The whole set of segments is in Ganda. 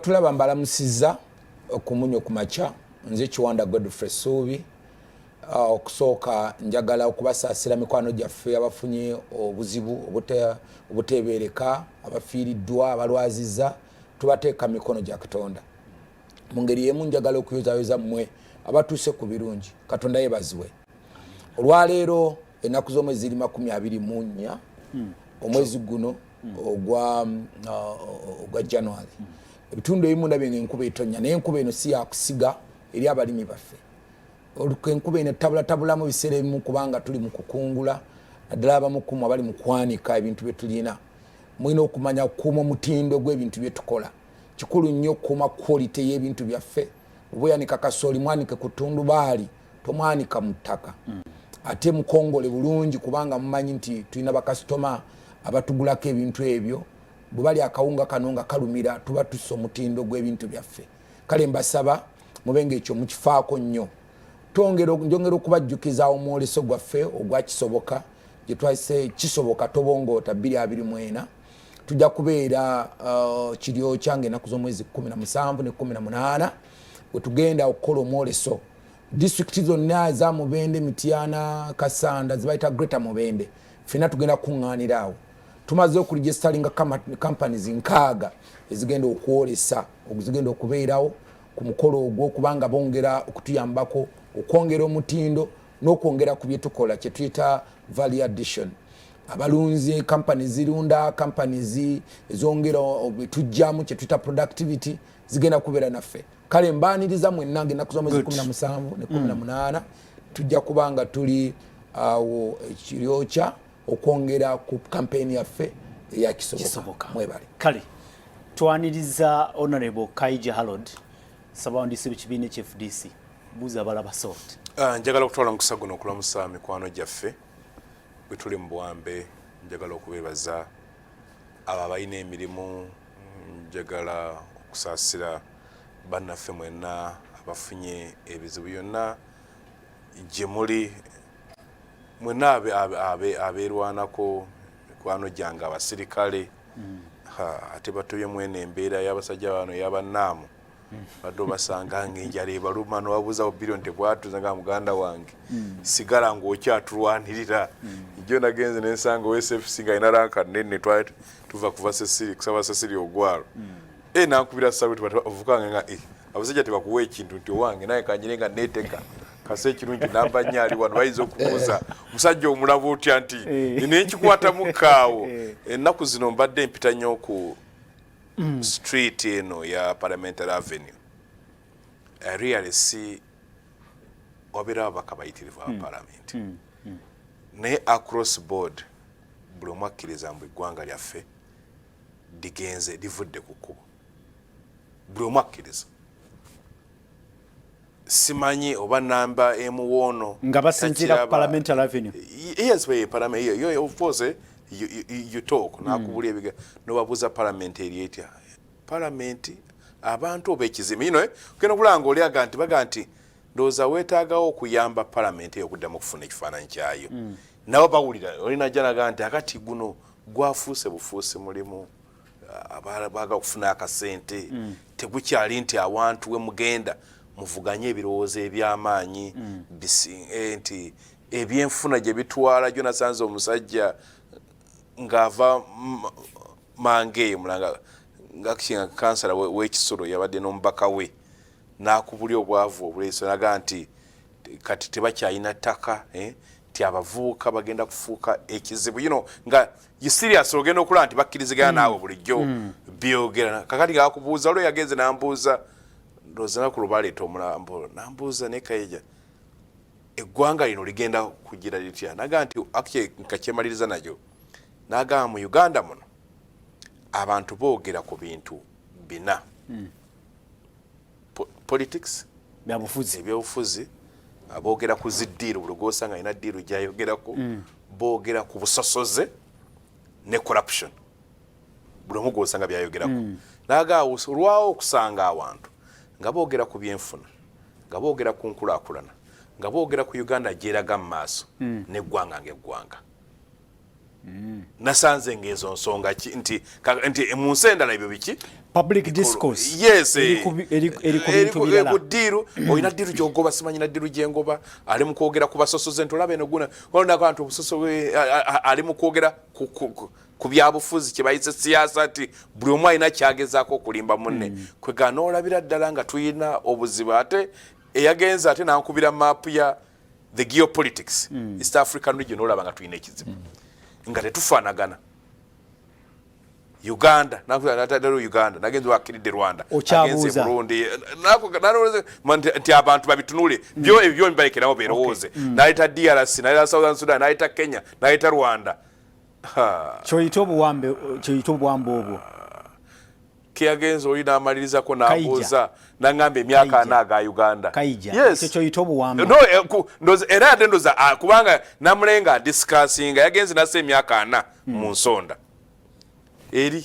Tulaba mbalamusiza okumunyo kumacha nze Kiwanda Godfrey Subi okusooka njagala okubasaasira mikwano gyaffe abafunye obuzibu obutebereka abafiiriddwa abalwaziza tubateeka mikono gya Katonda mu ngeri yemu njagala okuyozayoza mmwe abatuuse ku birungi Katonda yebazibwe olwaleero ennaku z'omwezi ziri 24 omwezi guno ogwa January ebitundu ebimu ndabye ng'enkuba etonya naye enkuba eno si yakusiga eri abalimi baffe enkuba eno tabulatabulamu biseera ebimu kubanga tuli mu kukungula naddala abamukumu abali mu kwanika ebintu bye tulina mulina okumanya okukuuma omutindo gw'ebintu bye tukola kikulu nnyo okukuuma quality y'ebintu byaffe oba oyanika kasooli mwanike ku ttundubaali tomwanika mu ttaka ate mukongole bulungi kubanga mumanyi nti tulina bakasitoma abatugulako ebintu ebyo bwe bali akawunga kano nga kalumira tuba tussa omutindo gw'ebintu byaffe kale mbasaba mubenga ekyo mukifaako nnyo njongera okubajjukiza omwoleso gwaffe ogwa kisoboka gye twayise kisoboka tobongoota 2024 tujja kubeera kiryo kyange ennaku z'omwezi 17 ne 18 we tugenda okukola omwoleso disitulikiti zonna eza Mubende, Mityana, Kasanda zibayita Greater Mubende ffenna tugenda kuŋŋaanira awo tumaze okuregistaringa companies nkaaga ezigenda okwolesa zigenda okubeerawo ku mukolo ogwo kubanga bongera okutuyambako okwongera omutindo n'okwongera ku bye tukola kye tuyita value addition abalunzi companies zirunda companies ezongera tujjamu kye tuyita productivity zigenda kubeera naffe kale mbaaniriza mwenna ennaku z'omwezi 17 ne 18 tujja kubanga tuli awo ekiryokya okwongera ku kampeni yaffe eya kisoboka mwebale kale twaniriza honorable KAIJA Harold sabawandise b'ekibiina FDC buuza balaba sort njagala okutwala mukisa guno okulamusa mikwano gyaffe bwe tuli mu bwambe njagala okubeebaza abo abalina emirimu njagala okusaasira bannaffe mwenna abafunye ebizibu byonna gye muli mwenna abeerwanako mikwano gyange abasirikale ate batubye mwene embeera y'abasajja bano y'abannaamu badde basanga ng'enjala ebaluma n'obabuuza obbilion tebwatuza nga muganda wange sigala ng'okyatulwanirira ijjo nagenze nensanga OSFC nga alina ranka nnene tuva kusaba Cecilia Ogwal nankubira saluti bavukange nga abasajja tebakuwa ekintu nti owange naye kanjire nga neeteka kase ekirungi namba nnyo ali wano bayinza okubuuza omusajja omulaba otya nti nekikwatamu kaawo ennaku zino mbadde mpita nnyo ku street eno ya Parliamentary Avenue really see wabeera ababaka bayitirivu aba parliament naye across board buli omu akkiriza mbu eggwanga lyaffe ligenze livudde ku kkubo buli omu akkiriza simanyi oba namba emuwoono nga basinzira Parliamentary Avenue yes parliament of course you talk nakubuli ebiga nobabuza parliament erietya parliament abantu obekizime kena kulanga oli aganti baganti ndoza wetaagawo okuyamba parliament okuddamu okufuna ekifaananyi kyayo nabo bawulira olina janaga nti akati guno gwafuuse bufuuse mulimu abaga okufuna akasente tegukyali nti awantu we mugenda muvuganye ebirowoozo eby'amaanyi nti ebyenfuna gye bitwala gyo nasanze omusajja ng'ava Mange mulanga ngakinga kansala w'ekisolo yabadde n'omubaka we n'akubulya obwavu obuleeso naga nti kati tebakyalina ttaka nti abavubuka bagenda kufuuka ekizibu nga serious ogenda okulaba nti bakkirizigana naawe bulijjo byogera kakati ngaakubuuza olwo yagenze nambuuza ndowooza naku lwe baleeta omulambo nambuuza ne KAIJA eggwanga lino ligenda kugira litya naga nti nkakyemaliriza nakyo nagamba mu Uganda muno abantu boogera ku bintu bina politics ebyobufuzi aboogera ku ziddiiro buli gwosanga alina ddiiro gyayogerako boogera ku busosoze ne corruption buli omu gwosanga byayogerako nagamba olwawo okusanga abantu nga boogera ku byenfuna nga boogera ku nkulaakulana nga boogera ku Uganda gyeraga mu maaso n'eggwanga ng'eggwanga nasanze ngezo nsonga nti mu nsi endala ebyo biki public discourse yes diru oyina diru gyogoba simanyi na diru gyengoba ali mu kwogera ku basosoze ntolabe no guna wona abantu obusoso ali mu kwogera ku byabufuzi kye bayise siyasa ati buli omu alina kyagezaako okulimba munne kwegana olabira ddala nga tuyina obuzibu ate eyagenza ate nankubira maapu ya the geopolitics East African region olaba nga tuyina ekizibu nga tetufaanagana Uganda natadalo Uganda nagenze wakiridde Rwanda agenze Burundi nti abantu babitunule byo ebyo mbalekerawo berowooze naita DRC naita Southern Sudan naita Kenya naita Rwanda choyito buwambe obwo kiagenzo oyina amaliriza ko nabuuza nangamba emyaka anaga Uganda KAIJA yes choyito buwambe no ndoze era ndoza kubanga namulenga discussing yagenze nase emyaka ana mu nsonda eri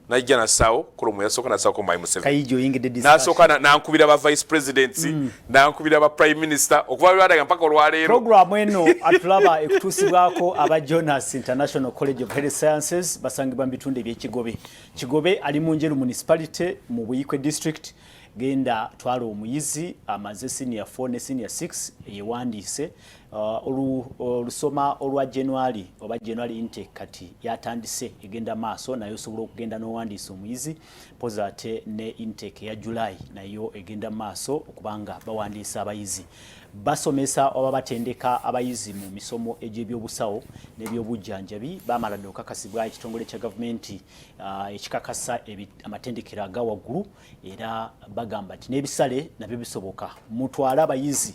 najja nasawo kulomo yasoka nasawo ko mayimu 7 KAIJA oyingide discussion nasoka nankubira ba vice presidency nankubira ba prime minister okuva badaga mpaka olwaleero program eno atulaba ekutusibwako aba Jonas International College of Health Sciences basangibwa mbitunde byekigobe kigobe ali mu Njeru municipality mu Buyikwe district genda twala omuyizi amaze senior 4 ne senior 6 yewandise olusoma olwa January oba January intake kati yatandise egenda maaso nayo sobola okugenda n'owandise omuyizi pozate ne intake ya July nayo egenda maaso okubanga bawandisa abayizi basomesa oba batendeka abayizi mu misomo egy'ebyobusawo n'ebyobujjanjabi bamala okakasibwa ekitongole kya gavumenti ekikakasa amatendekero aga waggulu era bagamba nti n'ebisale nabyo bisoboka mutwala abayizi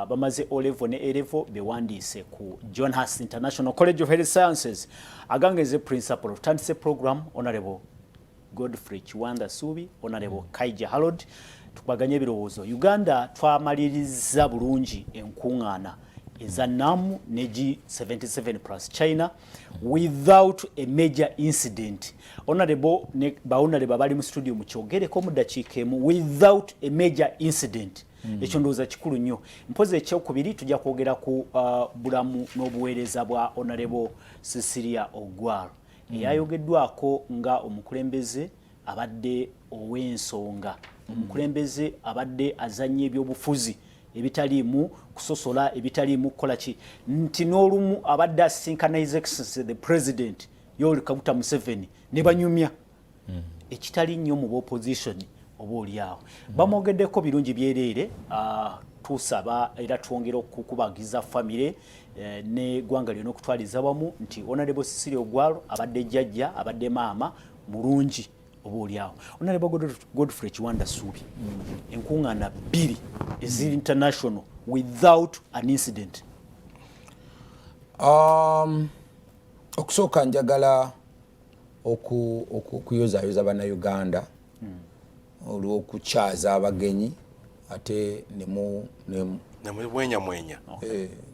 bamaze O-level ne A-level bewandise ku Jonas International College of Health Sciences agangeze principal tandise program Honorable Godfrey Kiwanda Subi Honorable KAIJA Harold tukubaganye ebirowoozo Uganda twamaliriza bulungi enkuŋŋaana eza NAM ne G77 plus China without a major incident. Honorable Honorable bali mu studio mu kyogereko mu dakiika emu without a major incident. Ekyo ndowooza kikulu nnyo. Mpozi ekyokubiri tujja kwogera ku bulamu n'obuweereza bwa Honorable Cecilia Ogwal eyayogeddwako nga omukulembeze abadde ow'ensonga omukulembeze abadde azanye ebyobufuzi ebitaliimu kusosola ebitaliimu kukolaki nti n'olumu abadde asinkana His Excellency the President Yoweri Kaguta Museveni ne banyumya ekitali nnyo mu opposition oba oliawo bamwogeddeko birungi byereere tusaba era twongera okukubagiza famire ne gwanga lyonna okutwaliza wamu nti Honorable Cecilia Ogwal abadde jjajja abadde maama mulungi oba oliawo Honorable Godfrey Kiwanda Subi enkuŋŋaana bbiri eziri international without an incident. Okusooka njagala okuyozaayoza bannayuganda olw'okukyaza abagenyi ate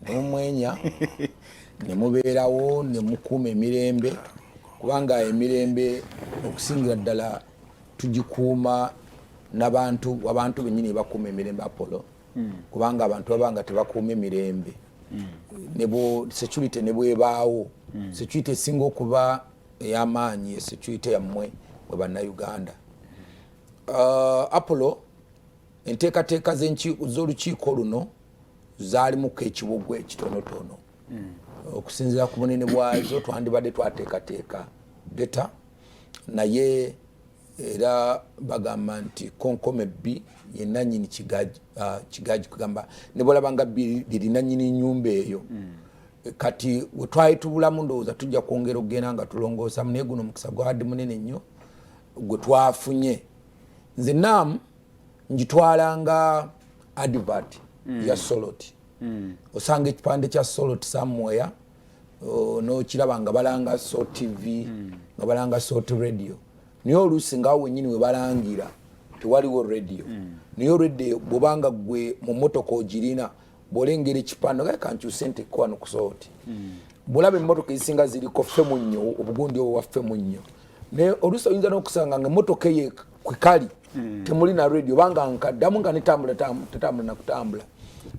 nemumwenya nemubeerawo nemukuuma emirembe kubanga emirembe okusingira ddala tugikuuma abantu bennyini bakuuma emirembe Apollo kubanga abantu babanga tebakuuma emirembe security nebwebaawo security esinga okuba ey'amaanyi security yammwe bwe bannayuganda. Apollo enteekateeka z'olukiiko luno zaalimuko ekibugwe ekitonotono okusinziira ku bunene bwazo twandibadde twateekateeka data naye era bagamba nti konkome bbi yenna nnyini kigaji kugamba ne bwolabanga bbi lirina nnyini nnyumba eyo kati we twali tubulamu ndowooza tujja kwongera okugenda nga tulongoosamu naye guno omukisa gwabadde munene nnyo gwe twafunye. Nze NAM njitwalanga advert ya Soloti osanga ekipande kya Soloti somewhere n'okiraba nga balanga Salt TV nga balanga Salt Radio naye oluusi ngaawo wennyini we balangira tewaliwo radio naye radio bw'obanga gwe mu mmotoka ogirina bw'olengera ekipande gaye kankyuse nti kwano ku Salt bw'olaba emmotoka ezisinga ziriko ffe mu nnyo obugundi obwo waffe mu nnyo naye oluusi oyinza n'okusanga nga emmotoka eyo kwekali temuli na radio banga nkaddamu nga netambula nakutambula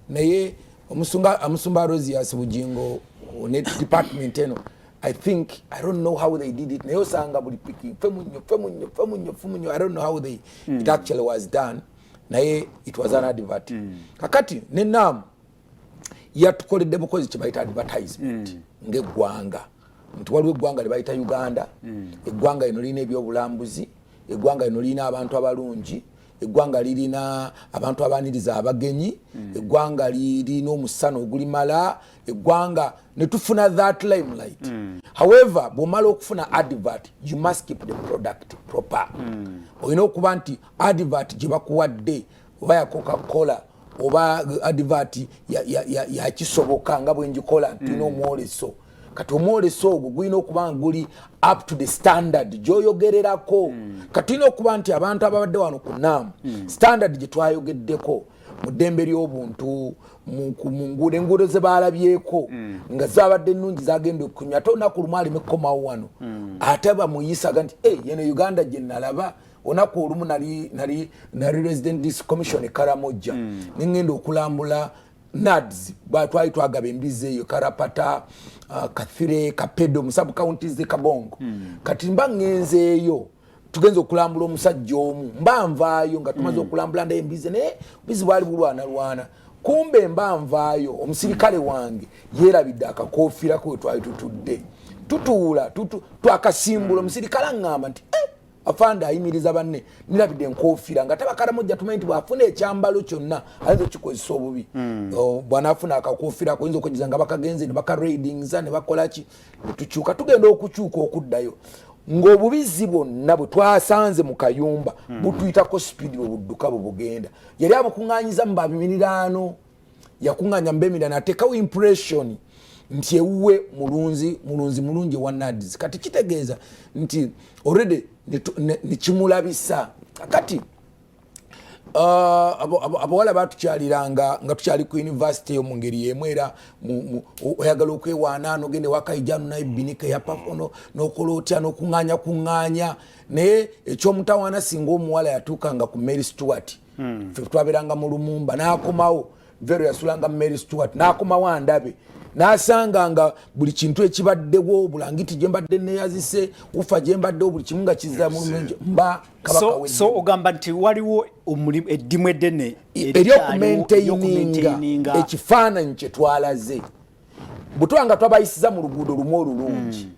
naye omusumba Rosias Bujingo ne department eno I think, I don't know how they did it. Nayo sanga buli picking. Femunyo. I don't know how it actually was done. Naye it was an advert. Kakati, nenam, yatukoledde bukozi kibaita advertisement. Ng'eggwanga. Nti waliwo eggwanga libayita Uganda. Eggwanga lino lirina ebyobulambuzi. Eggwanga lino lirina abantu abalungi. Eggwanga lirina abantu abaniriza abagenyi. Eggwanga lirina omusano ogulimala. Eggwanga netufuna that limelight. However, bw'omala okufuna advert, you must keep the product proper. Olina okuba nti advert gye bakuwadde oba ya Coca-Cola oba advert ya kisoboka nga bwe njikola tulina omwoleso. Kati omwoleso ogwo gulina okuba guli up to the standard gy'oyogererako. Kati tulina okuba nti abantu ababadde wano ku NAM standard gye twayogeddeko mu ddembe ly'obuntu mu nguudo ze baalabyeko nga zabadde ennungi zagenda okunywa ate olunaku lumu aleme kukomawo wano ate bamuyisaga nti yeno Uganda gye nalaba olunaku olumu nali resident commission e Karamoja nengenda okulambula NADS twali twagaba embizi eyo Karapata Kathire Kapedo mu sub counties ze Kabongo kati mba ngenzeeyo tugenze okulambula omusajja omu mba nvaayo nga tumaze okulambula nda embizi naye bizi bwali bulwana kumbe mba nvaayo omusirikale wange yeerabidde akakofiira ko twali tutudde tutuula twakasimbula omusirikale aŋŋamba nti afande ayimiriza banne nirabidde enkofiira nga Karamoja tumanyi nti bw'afuna ekyambalo kyonna ayinza okukikozesa obubi bw'anaafuna akakofiira ako oyinza okwegiza nga bakagenze ne bakaradingza ne bakolaki tukyuka tugenda okukyuka okuddayo ng'obubizi bwonna bwe twasanze mu kayumba butuyitako speed bwe budduka bwe bugenda yali abukuŋŋaanyiza mu babimiriraano yakuŋŋaanya mu bemiriraano ateekawo impression nti ewuwe mulungi wa NADS kati kitegeeza nti already nikimulabisa kati abawala batukyaliranga nga tukyali ku university yo mu ngeri y'emu era oyagala okwewaana n'ogende wa KAIJA naye binika yapafono n'okola otya n'okuŋŋaanya naye ekyomutawaana singa omuwala yatuukanga ku Mary Stewart ffe twabeeranga mu Lumumba n'akomawo Vero Yasulanga Mary Stewart n'akomawo andabe n'asanga nga buli kintu ekibaddewo bulangiti gye mbadde neeyazise ufa gye mbaddewo buli kimu nga kizza mu lumenje mba kabaka so ogamba nti waliwo eddimu eddene eryokumaintaininga ekifaananyi kye twalaze butwanga twabayisiza mu luguudo lumu olulungi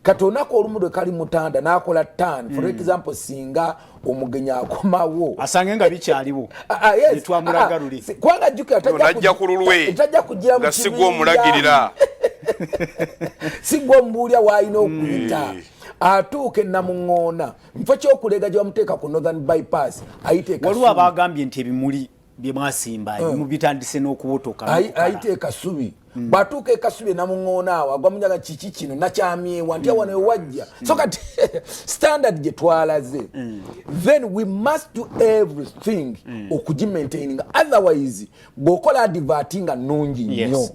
kati olunaku olumu lwe kali mutanda n'akola tan for example singa omugenyi akomawo asange nga bikyaliwo netwamulaga luli kubanga jjukira tajja ku lulwe tajja kugira mu sigwa omulagirira sigwa omubuulya w'alina okuyita atuuke namuŋŋoona mfo kyokulega gye bamuteeka ku Northern Bypass ayiteeka waliwo abagambye nti ebimuli bye mwasimba ebimu bitandise n'okuwotoka ayiteeka subi bwatuuka ekasubi namuŋŋoona awo agwa munyaga kiki kino nakyamyewa nti wano ewajja so kati standard gye twalaze then we must do everything okugimaintaininga otherwise bw'okola advertinga nnungi nnyo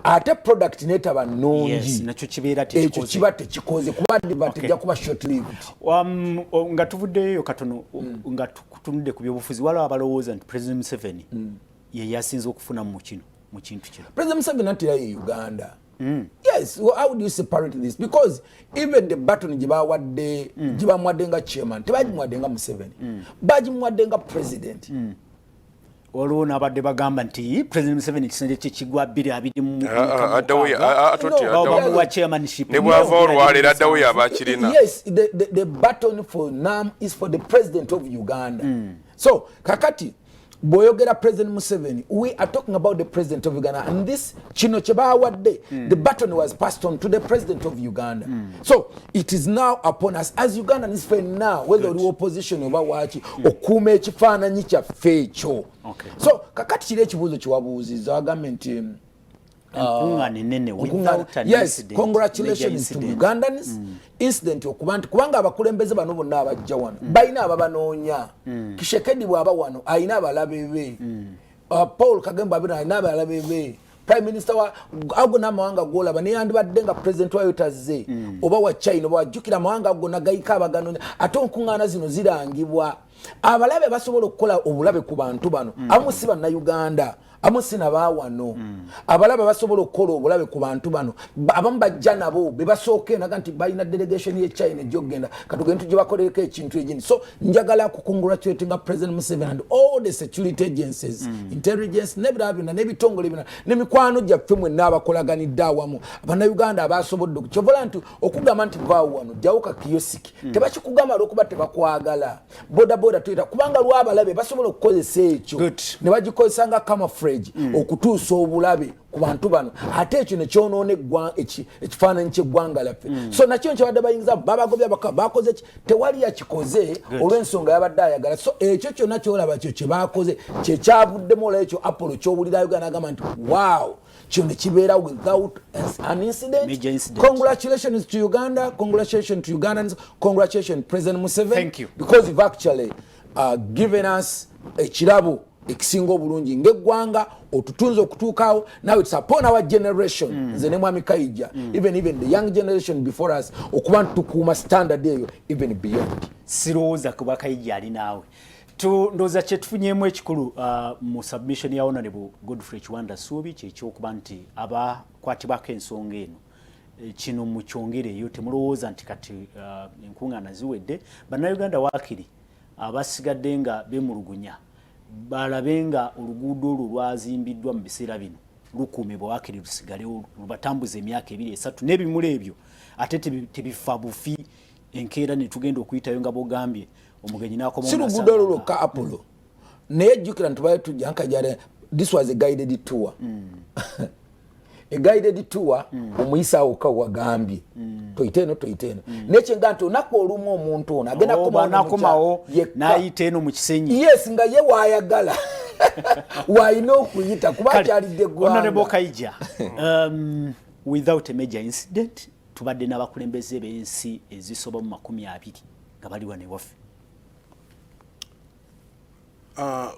ate product netaba nnungi ekyo kiba tekikoze kuba advert ejja kuba short lived nga tuvuddeyo katono nga tutunudde ku byobufuzi waliwo abalowooza nti President Museveni ye yasinze okufuna mu kintu kino President Museveni atira ye Uganda yes well, how do you separate this because even the baton gibawadde gibamwadde nga chairman tebagimwadde nga Museveni bagimwadde nga president waliwo n'abadde bagamba nti President Museveni kisenge kye kigwa 2020 wa chairmanship ne bwava olwaleero addawo yabakirina yes the baton for NAM is for the president of Uganda so kakati boyogera President Museveni we are talking about the president of Uganda and this kino kyebawadde the baton was passed on to the president of Uganda so it is now upon us as Ugandans for now whether oli opposition oba waki okuuma ekifaananyi kyaffe ekyo so kakati kiri ekibuuzo kyewabuuzizza wagambe nti yes congratulations to Ugandans incident okubanti kubanga abakulembeze bano bonna abajja wano balina ababanoonya Kishekedi bwaba wano alina abalabe be Paul Kagame alina abalabe be Prime Minister wa ago n'amawanga golaba ne yandibadde nga president wayo tazze oba wa China oba wajjukira amawanga ago nagayika abaganoonya ate onkuŋŋaana zino zirangibwa abalabe basobola okukola obulabe ku bantu bano abamu si bannayuganda abamu si nabawano abalabe basobola okukola obulabe ku bantu bano abamu bajja nabo be basooka enaga nti balina delegation ye China egyogenda katugende tujje bakoleko ekintu egindi so njagala kukongratulatinga President Museveni and all the security agencies intelligence nebirabina nebitongole bina nemikwano gyaffe mwenna abakolaganidde awamu bannayuganda abasobodde okukyovola nti okugamba nti vaawo wano jawuka kiyosiki tebakikugamba lwokuba tebakwagala bodaboda tuyita kubanga lwabalabe basobola okukozesa ekyo ne bagikozesa nga camouflage okutuusa obulabe ku bantu bano ate ekyo ne kyonoona ekifaananyi ky'eggwanga lyaffe so nakyo nkyabadde bayingiza babagobya bakoze tewali yakikoze olw'ensonga yabadde ayagala so ekyo kyonna kyolaba kyo kye bakoze kyekyavuddemu olwa ekyo Apollo kyowulira Uganda agamba nti wow kino kibeera without an incident. Congratulations to Uganda, congratulations to Ugandans, congratulations President Museveni. Thank you. Because you've actually given us a chirabo ekisingo bulungi ngeggwanga otutunzo okutuukawo. Now it's upon our generation nze ne mwami KAIJA even the young generation before us okuba tukuuma standard eyo even beyond. Sirowooza kuba KAIJA ali naawe ndoza kyetufunyemu ekikulu mu submission ya Honorable Godfrey Kiwanda Suubi kyekyokuba nti abakwatibwako ensonga eno kino mukyongereyo temulowooza nti kati enkuŋŋaana ziwedde bannayuganda waakiri abasigadde nga bemulugunya balabe nga oluguudo olwo lwazimbiddwa mu biseera bino lukuumibwa waakiri lusigalewo lubatambuza emyaka 2-3 n'ebimula ebyo ate tebifa bufi enkeera ne tugenda okuyitayo nga bogambye omugenyi nakoma sirugudo olwo ka Apollo naye jjukira nti baye tujja nkajale this was a guided tour a guided tour omuyisa awuka wagambye toyiteno nekye nga nti onako olumu omuntu ono agenda kumawo nayita eno mu kisenyi yes nga ye waayagala waayina okuyita kuba kyalidde eggwanga. Honorable KAIJA without a major incident tubadde n'abakulembeze b'ensi ezisoba mu 20 nga bali wano ewaffe.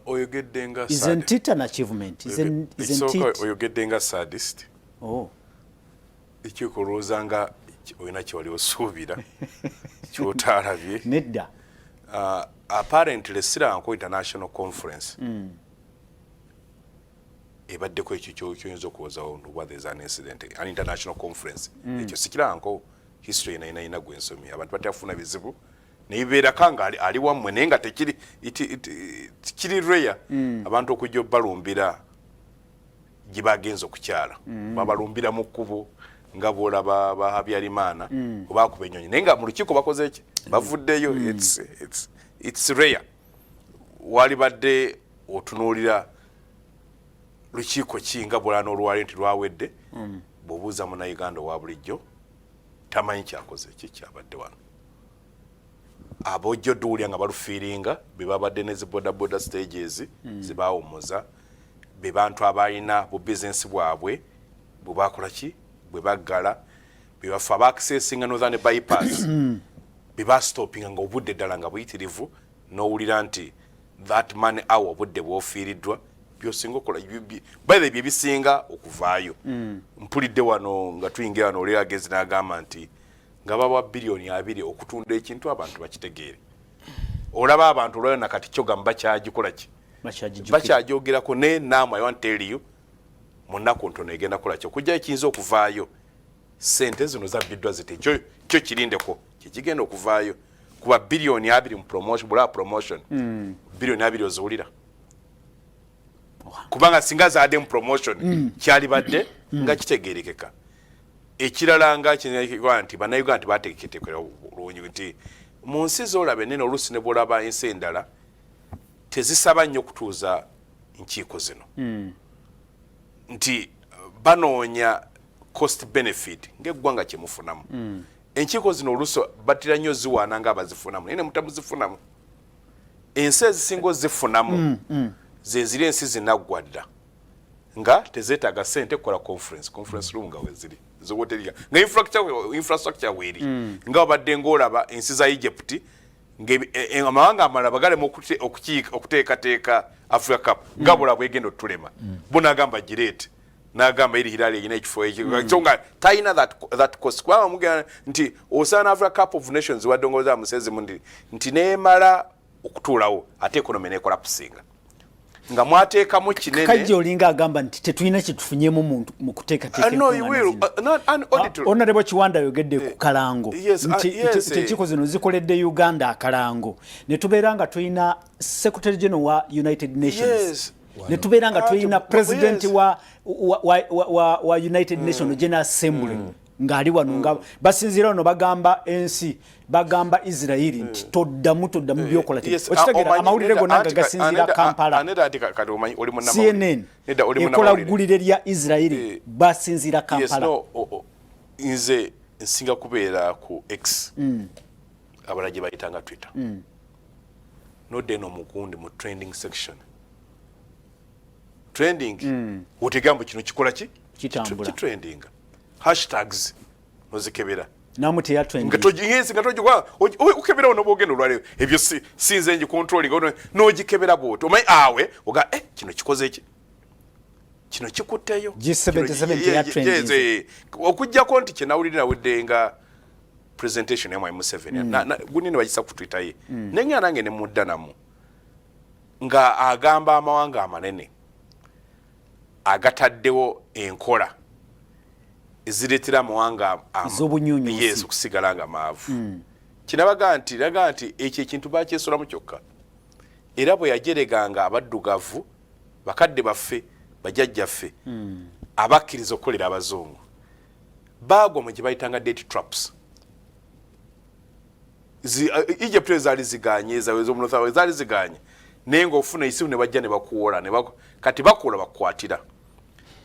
Oyogedde nga isn't it an achievement? Isn't it? Oyogedde nga sadist. Oh. Ekikolooza nga oyina kyewali osuubira kyotaalabye. Nedda. Apparently Siranko International Conference ebaddeko ekyo kyoyinza okuwoozawo nti there's an incident an international conference ekyo sikiranko history ina gwensomye abantu batafuna bizibu nebibeera kanga ali wammwe naye nga tekiri rare abantu okujja balumbira gibagenza okukyala babalumbira mu kkubo nga bwolaba Habyarimana oba kuba ennyonyi naye nga mu lukiiko bakoze eki bavuddeyo it's rare wali badde otunuulira lukiiko kinga bwolana olwali nti lwawedde bw'obuuza munnayuganda owa bulijjo tamanyi kyakoze eki kyabadde wano abojjo duulya nga balufiiringa be babadde ne zibodaboda stages zibaawumuza be bantu abalina bu bizinesi bwabwe bwe bakola ki bwe baggala be bafa abaakisesinga northern bypass be bastopinga nga obudde ddala nga buyitirivu n'owulira nti that money hour obudde bwofiiriddwa byosinga okola by the bisinga okuvaayo mpulidde wano nga tuyingira wano oli agezi n'agamba nti nga baba bilioni 2 okutunda ekintu abantu bakitegeere olaba abantu olwayo nakati kyo gamba kyagikola ki bakyajyogerako ne naama I want tell you munaku ntono egenda kola kyo kujja ekiyinza okuvaayo sente zino zabbiddwa zite kyo kirindeko kikigenda okuvaayo kuba bilioni 2 mu promotion bula promotion bilioni 2 ozuulira kubanga singa zaade mu promotion kyali badde nga kitegeerekeka ekirala nga kinekwa nti bannayuganda nti bategeketekera olungi nti mu nsi z'olabe nene oluusi ne bwolaba ensi endala tezisaba nnyo okutuuza nkiiko zino nti banoonya cost benefit ng'eggwanga kyemufunamu enkiiko zino oluusi batira nnyo ziwaana nga abazifunamu naye ne mutamuzifunamu ensi ezisinga ozifunamu zeziri ensi zinaggwadda nga tezeetaaga ssente kukola conference room nga weziri zowoteriga nga infrastructure weeri nga obadde ng'olaba ensi za Egypt amawanga amalala bagalema okuteekateeka Africa Cup nga bwola bwegenda otulema bo n'agamba gireete n'agamba eri Hilali erina ekifo ekyo nga talina that cost kubanga mugenda nti osaana Africa Cup of Nations wadde ngooza musezi mundi nti neemala okutuulawo ate economy nekolapsinga nga mwateekamu kinene KAIJA olinga agamba nti tetulina kyetufunyemu mu kuteekateeka Honorable Kiwanda ayogedde ku kalango nti enkiiko zino zikoledde Uganda akalango ne tubeera nga tulina Secretary General wa United Nations ne tubeera nga tulina President wa United Nations General Assembly ngali wano nga basinzira wano bagamba ensi bagamba Israeli nti toddamu byokola okitegera amawulire gonna gasinzira Kampala CNN ekola ggulire lya Israeli basinzira Kampala nze nsinga kubeera ku X abalagi bayitanga Twitter nodde no mugundi mu trending section trending otegambo kino kikola ki trending hashtags nozikebera namuti ya trending ngatojwa ukebera onobogendo lwale ebyo sinze nji controlling nogikebera boto omanyi awe oga kino kikoze iki kino kikuteyo G77 ya trending okujja ko nti kyenawulirira weddenga presentation ya Museveni na gunini bagisa ku Twitter ye nenga nange ne muddanamu nga agamba amawanga amanene agataddewo enkola eziretera amawanga z'obunyunyusi yes okusigala nga maavu kinabaga nti ekyo ekintu bakyesolamu kyokka era bwe yajereganga abaddugavu bakadde baffe bajjajjaffe abakkiriza okukolera abazungu baagwa mu gye bayitanga date traps Egypt zaali ziganye ez'omunosa zaali ziganye naye ng'ofuna isimu ne bajja ne bakuwola kati bakola bakwatira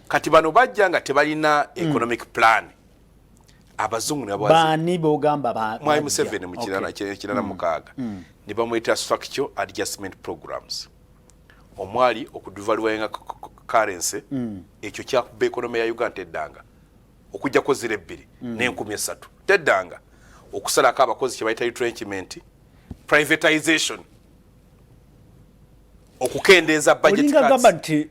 kati bano bajja nga tebalina economic plan abazungu ne bani bogamba Museveni mu kirana mukaaga ne bamuyita structure adjustment programs omwali okudivaluinga currency ekyo kyakuba economy ya Uganda eddanga okujjako 2 n'enkumi 3 teddanga okusalako abakozi kye bayita retrenchment privatization okukendeeza budget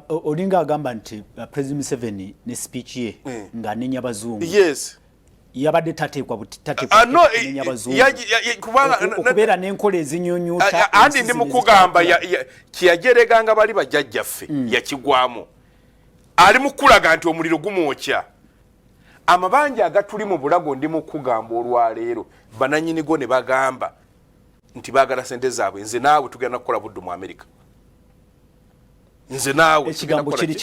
olinga agamba nti President Museveni ne speech ye nga anenya bazungu yes yabadde tateekwa nenya bazungu okubeera n'enkola ezinyunyuuta andi ndi mukugamba kiyajereganga bali bajjajjaffe yakigwamu ali mukulaga nti omuliro gumwokya amabanja agatuli mu bulago ndi mukugamba olwaleero bananyinigo ne bagamba nti bagala sente zaabwe nze naawe tugenda kukola buddu mu America nze naawe ekigambo kiri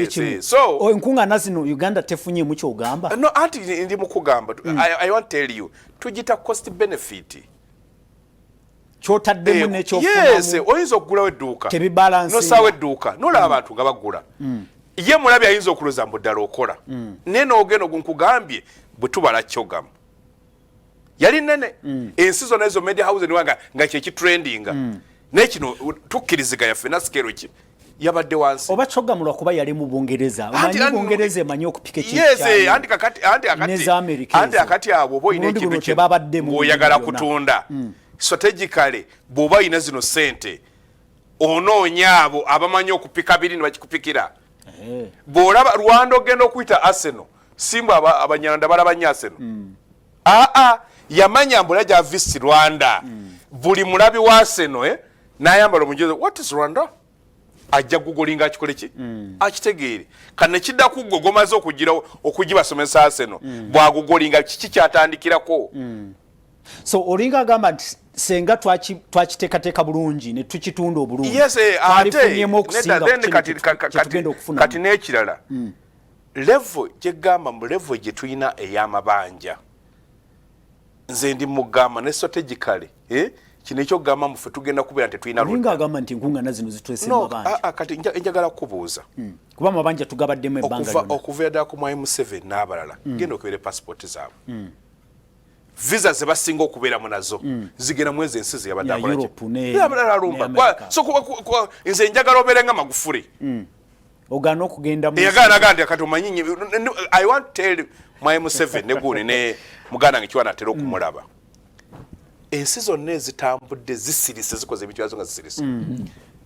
kimu so enkungaana zino Uganda tefunye mu kyogamba no anti ndi mukugamba I want to tell you tugita cost benefit kyotaddemu n'ekyofunamu yes oyinza okugulawo edduuka tebibalansi nosawo edduuka nolaba abantu nga bagula ye mulabi ayinza okuloza mbu ddala okola naye n'ogenda gunkugambye bwe tubala kyogamu yali nene ensi zonna ezo media house niwanga nga kyekitrendinga naye kino tukkiriziganya ffenna sikero ki yabadde wansi oba kyogamu lwakuba yali mu Bungereza omanyi Bungereza emanyi okupika anti akati abo oba oyina ekintu ky'oyagala kutunda strategically bw'oba oyina zino sente onoonya abo abamanyi okupika biri ne bakikupikira bw'olaba Rwanda ogenda okuyita Arsenal Simba abanyarwanda balabanya Arsenal yamanya mbula ja Visit Rwanda buli mulabi wa Arsenal n'ayambala omujezo what is Rwanda ajja gugolinga akikole ki akitegeere kanne kidda kugogomaze okugibasomesa Arsenal bwagugolinga kiki kyatandikirako so olinga agamba nti senga twakiteekateeka bulungi ne tukitunda obulungi kati n'ekirala level gyegamba mu level gye tulina ey'amabanja nze ndi mugamba ne strategically kino ekyogamba mufe tugenda kubeera nti tulina olinga agamba nti enkungaana zino zitwese mabanja kati njagala kubuuza kuba amabanja tugabaddemu ebbanga lyonna okuva ddala ku Museveni n'abalala genda okubeera passport zaabwe visa ze basinga okubeeramu nazo zigenda mu ezo ensi zeyabadde akola nze njagala obeere nga Magufuli ogana okugenda yaganda kati omanyi I want to tell Museveni neguni ne muganda nge kiwana atera okumulaba ensi zonna ezitambudde zisirise zikoze ebintu byazo nga zisirise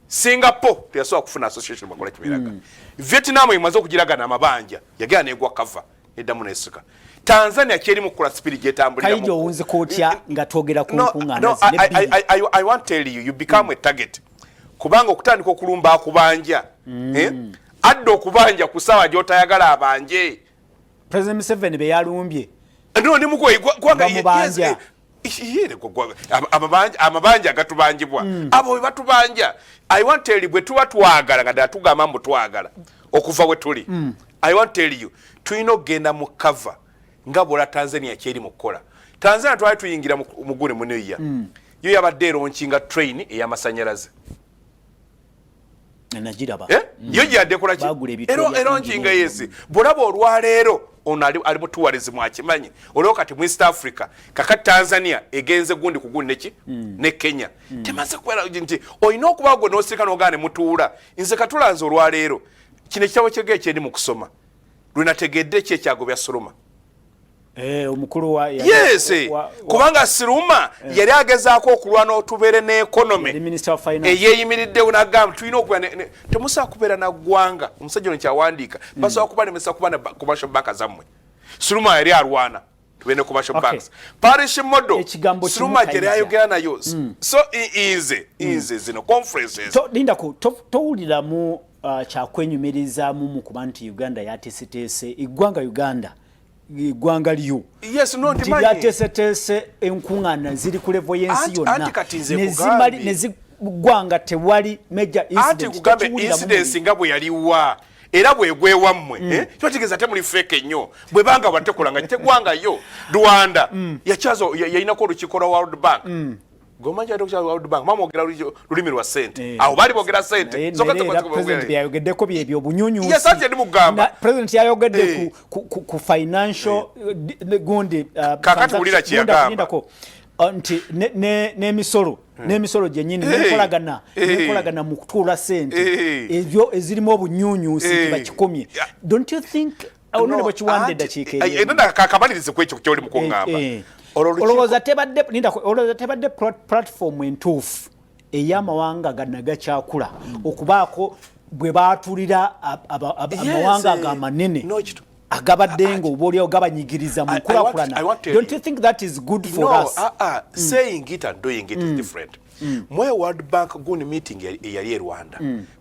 Singapore teyasobola kufuna association bakola kibeeraga Vietnam emaze okugiragana amabanja yagenda negwa cover eddamu nesika Tanzania kyeri mu kula spirit etambulira mu. Kaijo unzi kotya nga twogera ku nkungana no, I want tell you, you become a target. Kubanga okutandika okulumba akubanja. Addo okubanja kusawa gyotayagala abanje. President Museveni be yalumbye. No, ni mugwe gwanga yes. Yere amabanja gatubanjibwa. Abo we batubanja. I want tell you bwe tuba twagala nga datugamba mbu twagala okuva we tuli. I want tell you tuino genda mu cover ngabola Tanzania kyeri mukola. Tanzania twali tuyingira mugune muneya. Yo yabadde eronchinga train eyamasanyalaze. Najiraba. Yo yadekola ki? Eronchinga yesi. Bolabo olwaleero ono ali mu tourism akimanyi. Olwo kati mu East Africa kakati Tanzania egenze gundi kugundi neki ne Kenya. Temaze kwera nti oyina okubago n'osirika n'ogane mutuula. Nze katulanze olwaleero. Kino kitabo kyege kyeri mu kusoma. Lunategedde kye kyago bya Soloma. Omukulu wa yes kubanga Siruma yali agezaako okulwana otubere ne economy Minister of Finance yeyimiridde unagamba tulina okuba temusa kubeera na gwanga omusajja ono kyawandiika basobola kuba nemesa kuba commercial bank zammwe. Siruma yali alwana tubene commercial banks parish model Siruma yali ayogera nayo so inze zino conferences linda ko towulira mu kyakwenyumiriza mu kuba nti Uganda yatesetese igwanga Uganda igwanga liyo yes no ntimanyi yatesetese enkungana ziri ku level yensi yonna nezimali nezigwanga tewali major incident kugambe incidents ngabwe yaliwa era bwegwe wammwe kyotegeza te muli fake nnyo bwe banga batekolanga tegwanga yo Rwanda yachazo yayina ko lukikola World Bank Gomanja dokya World Bank mamogera lulimi lwa sente aho bali bogera sente soka president yayogedde ko byebyo bunyunyu yes ate ndi mugamba president yayogedde ku financial gundi kakati ulira kiyagamba nti n'emisolo gyenyini nekolagana mu kutuula sente ebyo ezirimu obunyunyusi tibakikomye. Don't you think onone kiwande dakiika enda kakabalirize kwekyo kyoli mukungamba olowooza tebadde platform entuufu ey'amawanga gana gakyakula okubaako bwe baatulira amawanga amanene agabadde nga obaolyawo gabanyigiriza mu nkulakulana. Don't you think that is good for us? Saying it and doing it is different. Mwe World Bank guni meeting eyali Rwanda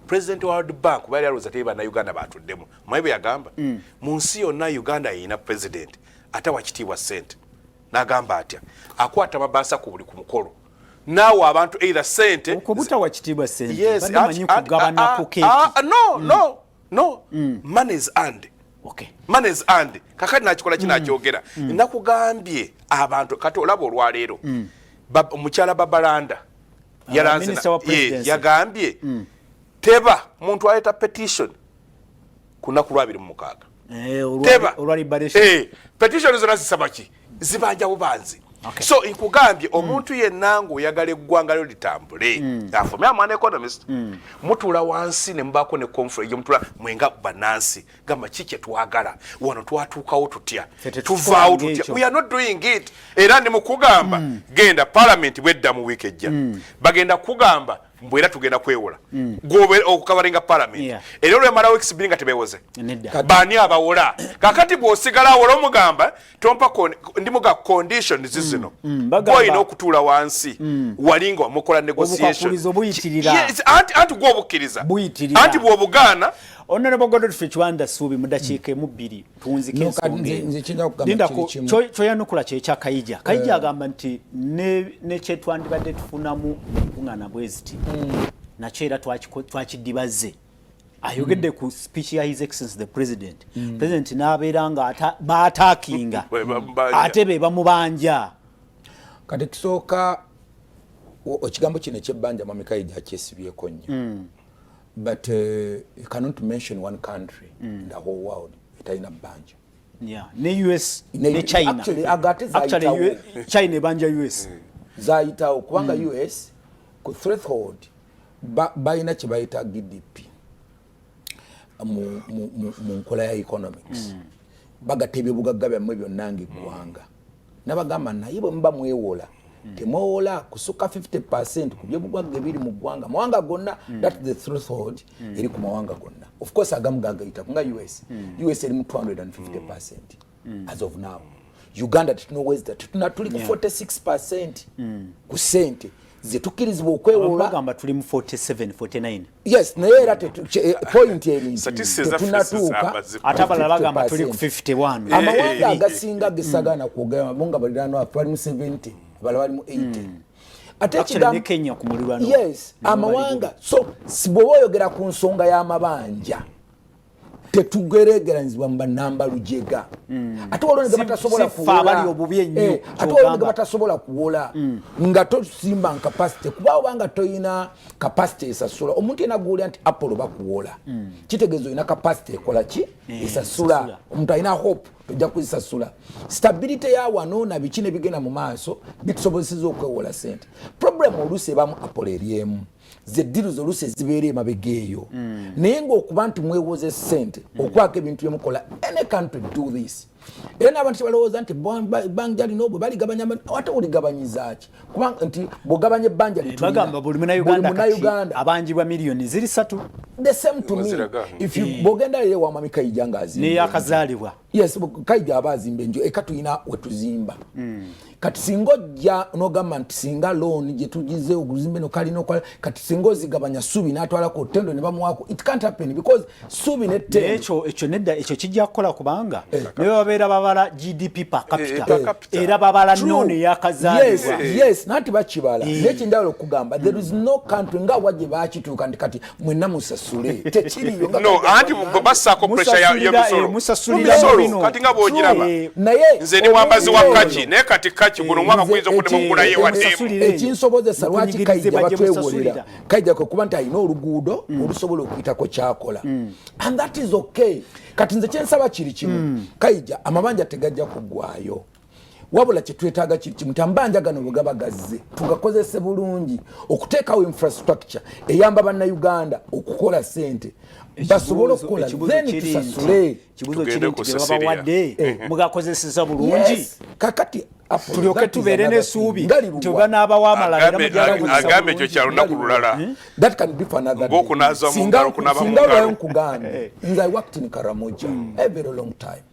President World Bank bali aluza teba na Uganda batuddemu mwebe yagamba mu nsi yonna Uganda yina president ata wakitiibwa sente nagamba atya akwata mabasa ku buli ku mukolo nawo abantu either sente okubuta wakitiibwa sente yes, bamanyi kugabana ku keki no money is earned. Okay. Money is earned. Kakati nakikola kinakyogera. Nakugambye abantu kati olabo olwaleero. Omukyala Babalanda yalanze yagambye teba muntu ayeta petition kuna ku 26. Teba petition zona zisabaki zibanja bubanzi. Okay. So inkugambye omuntu yennango oyagala eggwanga lyo litambule afome amwana economist mutula wansi ne mbako ne conference mutula mwenga banansi gamba kike twagala wano twatuukawo tutya tuvaawo tutya we are not doing it era ndi mukugamba genda parliament bwedda mu week ejja bagenda kugamba mbwera tugenda kwewola gobe okukabaringa parliament era olwe mala weeks biringa tebewoze bani abawola kakati bwosigala awola omugamba tompa ndi muga conditions zizino boyina okutula wansi walinga wamukola negotiation yes anti gwobukiriza anti bwobugana Honorable Godfrey Chwanda Subi mudakiike mu 2 tunzike nsonge kyoyanukula kyekya KAIJA KAIJA agamba nti ne kyetwandibadde tufunamu nkungana bweziti nakyo era twakidibaze ayogedde ku speech ya His Excellency the President President n'abeera nga baatakinga ate be bamubanja kati kisooka ekigambo kino ekyebbanja mwami KAIJA kyesibyeko nnyo. But you cannot mention one country in the whole world itaina banja. Yeah, ne US, ne China. Actually China banja US. Zaita okubanga US ku threshold baina kibaita GDP. Mu nkola ya economics. Bagatebye bugagga byamwe byonnange gwanga. Nabagamba naye bwe mba mwewola. Temola kusuka 50% kubye bugwagge biri mu gwanga mawanga gonna that the threshold eri ku mawanga gonna of course agamugaga ita kunga US eri mu 250%. as of now. Uganda tutunoweza tuli ku 46% ku sente zetukirizibwa okwewola bagamba tuli mu 47 49. Yes, naye era point eri tunatuuka atabala bagamba tuli ku 51. Amawanga agasinga gesagana kwogera bonga balirano bali mu 70 bala bali mu 80. Actually Kenya ku mulirano. Yes, amawanga so siboyogera ku nsonga y'amabanja tetugeregeranyizibwa mba namba lujega ate olonga batasobola kuwola bali obubye nnyo ate olonga batasobola kuwola nga tosimba capacity kuba banga toyina capacity esasula omuntu enagulya nti Apollo bakuwola kitegezo ina capacity ekola ki esasula omuntu ayina hope tojja kuzisasula stability ya wano na bikine bigena mu maaso bitusobozesa okwewola sente problem oluse bamu Apollo eriemu ze deals oluse zibeere mabegeyo naye ng'okuba nti mwewoze sente okwaka ebintu byemukola any country do this era abantu balowooza nti banja lino bwe baligabanya ate oligabanyizaaki kuba nti bw'ogabanya ebbanja bagamba buli Uganda abanjibwa miliyoni ziri 3 the same to me if you bw'ogenda leero wa mami KAIJA ng'azimba n'eyakazaalibwa yes KAIJA aba azimba enju eka tulina wetuzimba kati singa ojja n'ogamba nti singa loan gye tugize okuzimba eno kalina okola kati singa ozigabanya Subi n'atwalako ttendo ne bamuwaako it can't happen because Subi ne ttendo ekyo nedda ekyo kijja kukola kubanga ne babeera babala GDP per capita era babala none eyakazaalibwa yes nati bakibala n'ekindawulo okugamba there is no country nga wajje baakituuka nti kati mwenna musasule tekiriyo no anti basaako pressure ya musolo kati nga bw'ogiraba naye nze ni mwambazi wa kaji naye kati kaji guno mwaka guyinza okudema okugulayo ewaddemu ekinsobozesa lwaki KAIJA batwewolera KAIJA kwe kuba nti alina oluguudo olusobola okuyitako kyakola and that is okay kati nze kyensaba kiri kimu KAIJA amabanja tegajja kuggwayo wabula kyetwetaaga kiri kimu tambanja gano bwe gaba gazze tugakozese bulungi okuteekawo infrastructure eyamba bannayuganda okukola sente basobola okukola then tusasule kibuzo kiri nti babawadde mugakozeseza bulungi kakati tulyoke tubeere n'essuubi nti banaabawo amalala agambe ekyo kyalona ku lulala that can be for another ng'okunaaza mu ngalo kunaba mu ngalo nkuganda nze I worked in Karamoja a very long time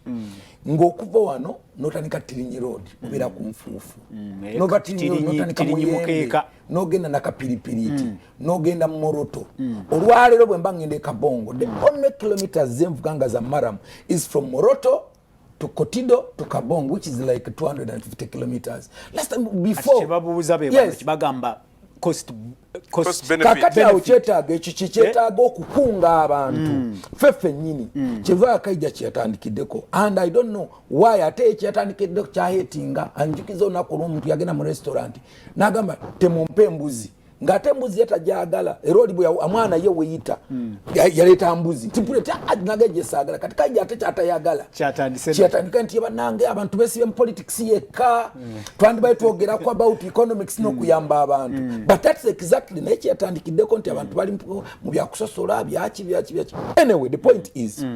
ng'okuva wano n'otandika Tirinyi road obeera ku nfuufu n'otandika Muyembe n'ogenda na Kapiripiriti n'ogenda mu Moroto olwaleero bwe mba ngenda e Kabongo the only kilometers zenvuga nga za Maramu is from Moroto to Kotido to Kabong, which is like 250 kilometers. Last time before, yes, bagamba cost benefit. Kakati awo kyetaaga ekyo kyetaaga okukunga abantu fefe nyini kyeva KAIJA kyatandikiddeko and I don't know why ate kyatandikiddeko kyahetinga anjukiza olunaku lw'omuntu yagenda mu restaurant n'agamba temumpe embuzi ngate mbuzi yatajagala eroli bwe amwana ye weyita yaleta mbuzi tipuleta nagaje sagala kati KAIJA ate kyatayagala kyatandika nti banange abantu besibe mu politics yeka twandibaye twogera ku about economics no kuyamba abantu but that's exactly naye kyatandikideko nti abantu bali mu byakusosola byaki anyway the point is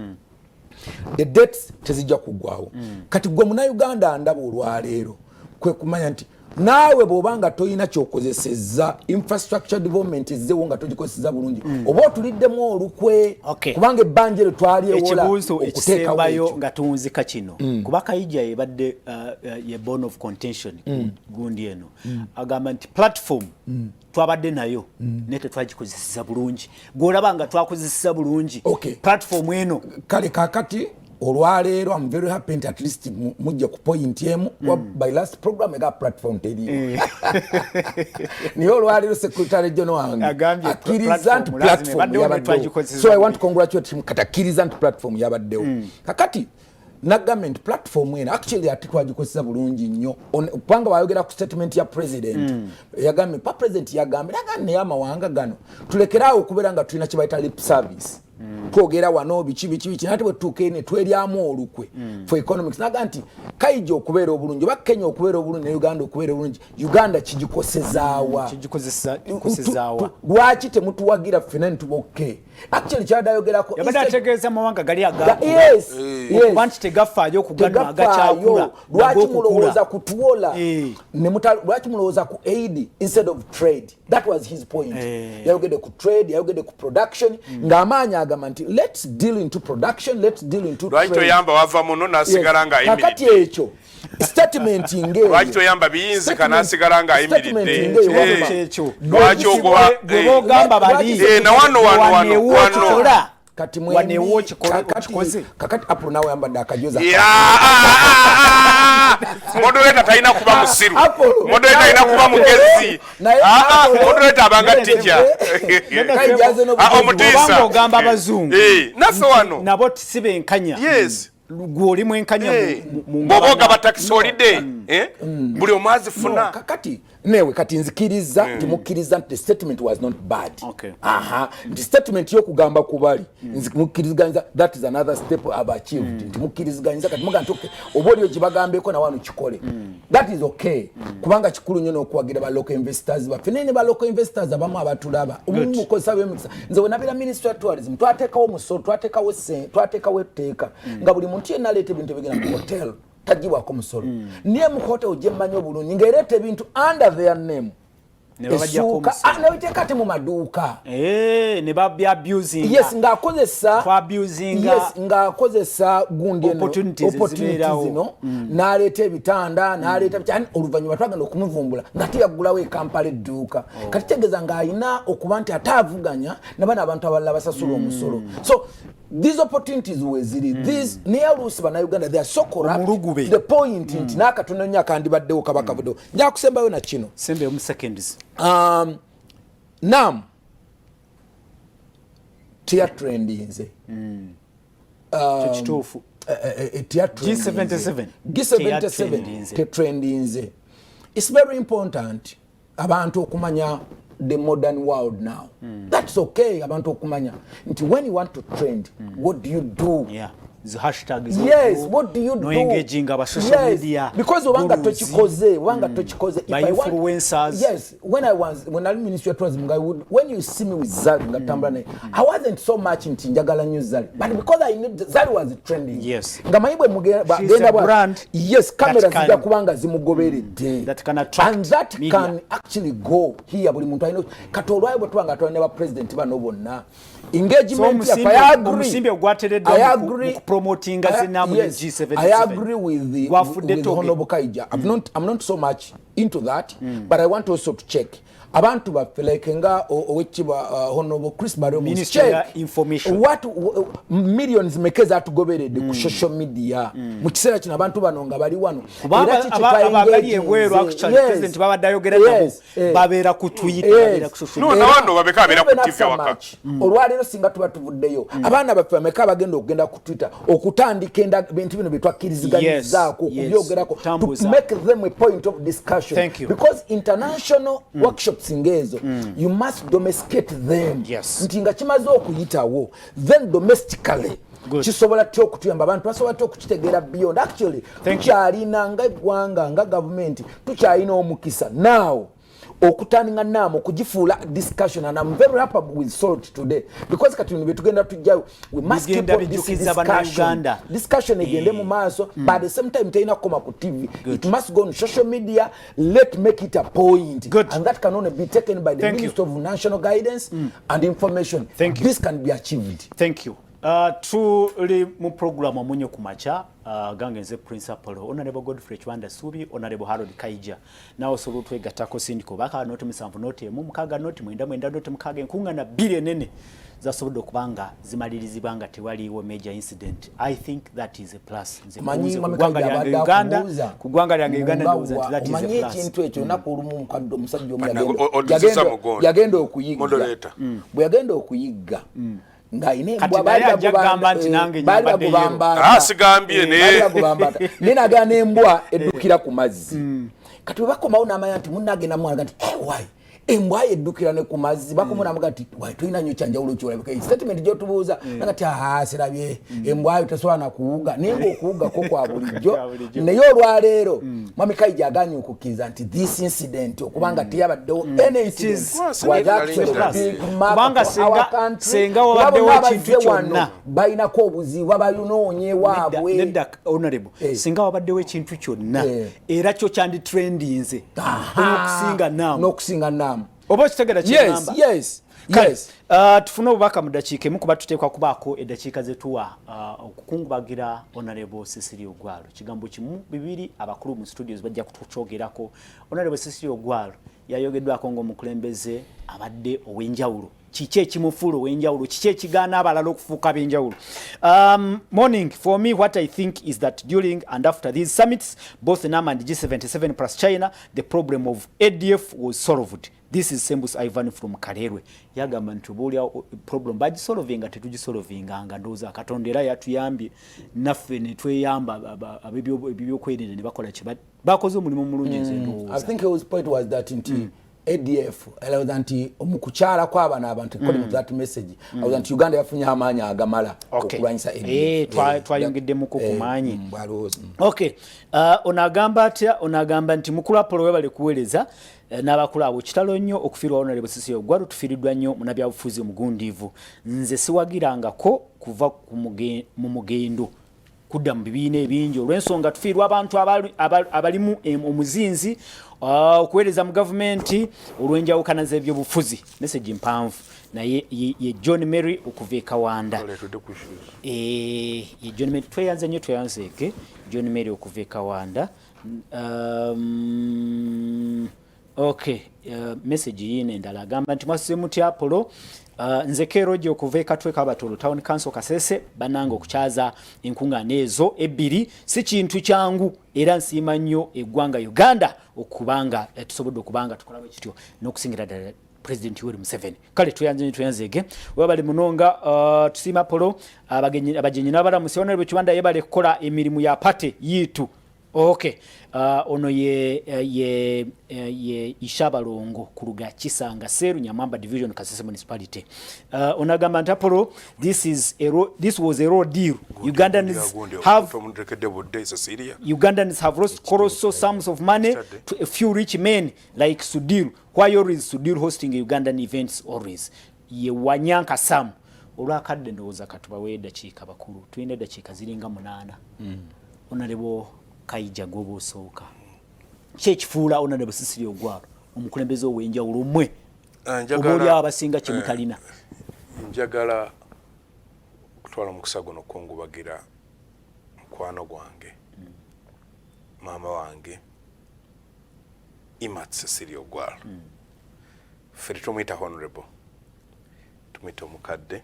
the debts tezijja kugwawo kati gwe Munnayuganda ndaba olwaleero kwe kumanya nti naawe bw'obanga toyina kyokozeseza infrastructure development ezzewo nga togikozeseza bulungi oba otuliddemu olukwe kubanga ebbanja eryo twalyewola okuteekawo nga tuwunzika kino kuba KAIJA ebadde ye bone of contention gundi eno agamba nti platform twabadde nayo naye tetwagikozeseza bulungi gw'olaba nga twakozeseza bulungi platform eno kale kakati olwaleero I'm very happy at least mujja ku point emu by last program ega platform teri niyo olwaleero secretary general wange akkiriza nti platform yabaddewo so I want to congratulate him kati akkiriza nti platform yabaddewo kakati na government platform ena actually ati twagikozesa bulungi nnyo kubanga bayogera ku statement ya president yagambye pa president yagambye naganne y'amawanga gano tulekeraawo okubeera nga tulina kye bayita lip service twogera wano biki nate bwe tukeene tweryamu olukwe for economics naga nti KAIJA okubeera obulungi oba Kenya okubeera obulungi ne Uganda okubeera obulungi Uganda kigikozesaawa lwaki temutuwagira ffena nitubokke actually kyadayogerako yabadde ategeeza amawanga gali okuba nti tegafaayo okugano agakyakula lwaki mulowooza kutuwola lwaki mulowooza ku aid instead of trade that was his point yayogedde ku trade yayogedde ku production ng'amaanyi nagamba nti let's deal into production, let's deal into Lwaki toyamba wava muno nasigala nga ayimiridde. Kakati ekyo statement ngeyo. Lwaki toyamba biyinzi kanasigala nga ayimiridde. Lwaki ogoba ogamba bali na wano kati wanewo kikoze kakati apo nawe yamba dakajoza moderator taina kuba musiru moderator taina kuba mugezi moderator abanga tija kaijaze no omutisa ogamba abazungu nafe wano nabo tisibe enkanya yes gwoli mu enkanya mu boboga batax holiday buli omazi funa kakati newe kati nzikiriza timukiriza nti the statement was not bad. Okay. The statement yo kugamba kubali nzikiriza that is another step I've achieved. Timukiriza kati muga ntoke oboli ogibagambeko na wano chikole. That is okay. Kubanga chikulu nyo n'okwagira ba local investors bafenene ba local investors abamu abatulaba umuntu ukosa bemisa nze wenabira ministry of tourism twatekawo musoro twatekawo twatekawo etteeka nga buli muntu yenaleta ebintu bigenda mu hotel tajiwa ko musoro niye mu hotel ojemmanyo obulungi ngerete ebintu under their name nebabajja anabiteka mu maduuka ne babya abusing yes ngakozesa for abusing yes ngakozesa gundi opportunities zino naleta ebitanda naleta cyane oluvanyuma twagenda okumuvumbula ngati yagulawo ekampala edduuka kati tegeza ngaayina okuba nti atavuganya nabana abantu abalala basasula omusolo so these opportunities were ziri these near Lucy bana Uganda they are so corrupt to the point nti nakatono nya kandi baddewo kabaka budo nja kusembayo na kino sembe mu seconds nam tier trendinze kitufu tier G77 trendinze it's very important abantu okumanya the modern world now. That's okay abantu okumanya nti when you want to trend what do you do? the hashtag is yes what do you no do engaging our social media because wanga tochikoze if by I want influencers yes when I ministry of tourism when you see me with Zari ngatambula I wasn't so much into njagala news Zari but because I knew Zari was trending yes ngamaibwe mugenda brand yes camera zija kubanga zimugoberede that can attract and that media. can actually go here buli muntu ayino katolwayo bwatwanga twane ba president bano bonna engagement so I agree musimbe ogwateredde I agree promoting as in G77 I agree with the Honorable KAIJA. I'm not so much into that but I want also to check abantu baffe nga owekiba Honorable Chris Barrow Minister of Information what millions mekeza tugoberedde ku social media mu kiseera kino abantu bano nga bali wano abali ebweru actually president babadayogera nabo babeera ku Twitter babeera ku social media no wando babeka abera ku TV waka olwalero singa tuba tuvuddeyo abaana baffe bameka bagenda okugenda ku Twitter okutandika bintu bino byetwakkiriziganyizaako okubyogerako to make them a point of discussion because international workshops singezo you must domesticate them nti nga kimaze okuyitawo then domestically kisobola tyo okutuyamba abantu basobola tyo okukitegeera beyond actually tukyalina nga eggwanga nga government tukyalina omukisa now okutandinga namo kujifuula discussion and I'm very happy with Salt today because katuni betugenda tujja we must keep discussion egende mu maaso but at the same time tayina koma ku TV it must go on social media let make it a point and that can only be taken by the Minister of National Guidance and Information this can be achieved. Thank you. Tuli mu program amunyo kumacha gangenze principal Honorable Godfrey Chwanda Subi Honorable Harold KAIJA nawo solo twegatako sindiko baka noti misanvu noti mu mukaga noti mwenda noti mukaga nkunga na billion nene zasobodo kubanga zimalirizibanga tewaliwo major incident. I think that is a plus. Kugwanga lyange Uganda knows that is a plus. Manyi kintu ekyo nakulumu mukaddo musajja yagenda okuyiga bwe yagenda okuyiga nga inembwa asigambye nina gana embwa eddukira ku mazzi kati bakomawo n'amanya nti munnagenda mwana nti why embwa eddukira ne ku mazzi bakomona mugati why tulina nnyo kyanjawulo kyolabika statement gyotubuuza nagati sirabye embwa tesobola na kuwuga nenga okuwuga ko kwa bulijjo naye olwaleero Mwami KAIJA aganye okukkiriza nti this incident okubanga teyabaddewo any incident kubanga senga wabaddewo ekintu kyonna balinako obuzibu babayunoonye waabwe nedda honorable singa wabaddewo ekintu kyonna era kyo kyandi trendinze n'okusinga namu oba kitegera kyamba yes tufuna obubaka mu dakiika emu kuba tuteekwa kubaako eddakiika zetuwa okukungubagira Honorable Cecilia Ogwal. Kigambo kimu bibiri abakulu mu studios bajja kutukyogerako. Honorable Cecilia Ogwal yayogeddwako ng'omukulembeze abadde ow'enjawulo. Kiki ekimufuula ow'enjawulo, kiki ekigaana abalala okufuuka ab'enjawulo. Morning, for me what I think is that during and after these summits, both NAM and G77 plus China, the problem of ADF was solved. This is Sembus Ivan from Karerwe. Yagamba ntubuulya problem bagisolvinga tetugisolvinganga ndowooza Katonda era yatuyambye naffe ne tweyamba ebyokwerinda ne bakola kye bakoze omulimu mulungi nze ndowooza. I think his point was that nti ADF allows nti omukukyala kw'abana abantu according to that message allows nti Uganda yafunye amaanyi agamala okulwanyisa ADF. Twayongeddemu ku maanyi. Okay. Onagamba nti mukulu Apollo webale kuweereza n'abakulu abo kitalo nnyo okufiirwa Honorable Cecilia Ogwal tufiiriddwa nnyo mu nabyabufuzi omugundiivu. Nze siwagirangako kuva mu mugendo kudda mu bibiina ebingi olw'ensonga tufiirwa abantu abalimu omuzinzi okuweereza mu gavumenti olw'enjawukana z'ebyobufuzi. Message mpanvu naye ye John Mary okuva e Kawanda. Ye John Mary tweyanze nnyo tweyanzeeke John Mary okuva e Kawanda. Okay, message yine endala agamba nti mwasize muti Apollo nze Kerojo okuva e Katwe Kabatolo Town Council Kasese bananga okukyaza enkungaana ezo ebbiri si kintu kyangu era nsiima nnyo eggwanga Uganda okubanga tusobodde okubanga tukolawo ekityo n'okusingira ddala President Yoweri Museveni. Kale tuyanzege wabali munonga tusiima Apollo abagenyi n'abalamusi Honorable Kiwanda yebale kukola emirimu ya pate yitu. Okay. Ono ye Ishabalongo kuruga Kisanga Seru Nyamamba Division Kasese Municipality. Onagamba nti Apollo, this was a raw deal. Ugandans have lost colossal sums of money to a few rich men like Sudil. Why always Sudil hosting Ugandan events always? Ye Wanyanka Sam. Olwakadde ndowooza katubawe eddakiika bakulu. Tulina eddakiika ziringa 8. Honorable KAIJA gobo osooka. Kyekifuula Honorable Cecilia Ogwal omukulembeze ow'enjawulo mmwe obaolyawo abasinga kye mutalina. Njagala okutwala omukisa guno okungubagira mukwano gwange maama wange Imat Cecilia Ogwal. Ffe tumuyita Honorable, tumuyita omukadde